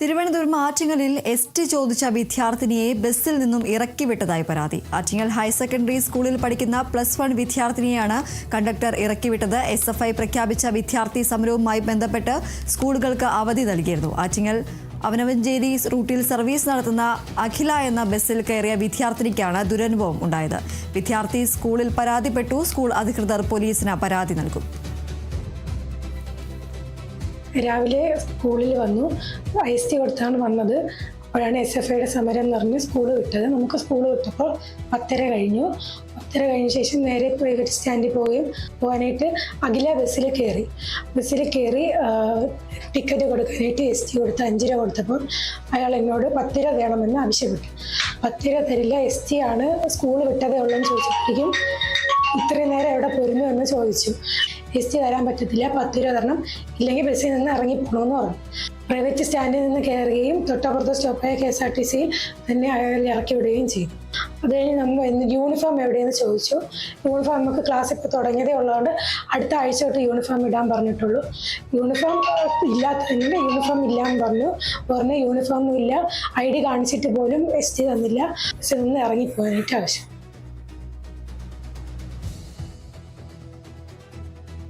തിരുവനന്തപുരം ആറ്റിങ്ങലിൽ എസ്.ടി ചോദിച്ച വിദ്യാർത്ഥിനിയെ ബസ്സിൽ നിന്നും ഇറക്കിവിട്ടതായി പരാതി. ആറ്റിങ്ങൽ ഹയർ സെക്കൻഡറി സ്കൂളിൽ പഠിക്കുന്ന +1 വിദ്യാർത്ഥിനിയെയാണ് കണ്ടക്ടർ ഇറക്കിവിട്ടത്. SFI പ്രഖ്യാപിച്ച വിദ്യാർത്ഥി സമരവുമായി ബന്ധപ്പെട്ട് സ്കൂളുകൾക്ക് അവധി നൽകിയിരുന്നു. ആറ്റിങ്ങൽ അവനവഞ്ചേരി റൂട്ടിൽ സർവീസ് നടത്തുന്ന അഖില എന്ന ബസ്സിൽ കയറിയ വിദ്യാർത്ഥിനിക്കാണ് ദുരനുഭവം ഉണ്ടായത്. വിദ്യാർത്ഥി സ്കൂളിൽ പരാതിപ്പെട്ടു. സ്കൂൾ അധികൃതർ പോലീസിന് പരാതി നൽകും. രാവിലെ സ്കൂളിൽ വന്നു, ST കൊടുത്താണ് വന്നത്. അപ്പോഴാണ് SFIയുടെ സമരം എന്ന് പറഞ്ഞ് സ്കൂൾ വിട്ടത്. നമുക്ക് സ്കൂൾ വിട്ടപ്പോൾ 10:30 കഴിഞ്ഞു. 10:30 കഴിഞ്ഞ ശേഷം നേരെ പ്രൈവറ്റ് സ്റ്റാൻഡിൽ പോകാനായിട്ട് അഖില ബസ്സിൽ കയറി ടിക്കറ്റ് കൊടുക്കാനായിട്ട് ST കൊടുത്ത് 5 രൂപ കൊടുത്തപ്പോൾ അയാൾ എന്നോട് 10 രൂപ വേണമെന്ന് ആവശ്യപ്പെട്ടു. 10 രൂപ തരില്ല, ST ആണ്, സ്കൂൾ വിട്ടതേ ഉള്ളൂ ചോദിച്ചപ്പോഴേക്കും ഇത്രയും നേരം എവിടെ പോരുന്നു എന്ന് ചോദിച്ചു. ST തരാൻ പറ്റത്തില്ല, 10 രൂപ തരണം, ഇല്ലെങ്കിൽ ബസ്സിൽ നിന്ന് ഇറങ്ങി പോകണമെന്ന് പറഞ്ഞു. പ്രൈവറ്റ് സ്റ്റാൻഡിൽ നിന്ന് കയറുകയും തൊട്ടപ്പുറത്തെ സ്റ്റോപ്പായ KSRTC തന്നെ അയാൾ ഇറക്കി വിടുകയും ചെയ്തു. അത് കഴിഞ്ഞ് നമ്മൾ യൂണിഫോം എവിടെയെന്ന് ചോദിച്ചു. യൂണിഫോം നമുക്ക് ക്ലാസ് ഇപ്പോൾ തുടങ്ങിയതേ ഉള്ളതുകൊണ്ട് അടുത്ത ആഴ്ച തൊട്ട് യൂണിഫോം ഇടാൻ പറഞ്ഞിട്ടുള്ളൂ. യൂണിഫോം ഇല്ലാത്തതിന് യൂണിഫോം ഇല്ലാന്ന് പറഞ്ഞു യൂണിഫോം ഇല്ല, ID കാണിച്ചിട്ട് പോലും ST തന്നില്ല. ബസ്സിൽ നിന്ന് ഇറങ്ങി പോകാനായിട്ട് ആവശ്യം.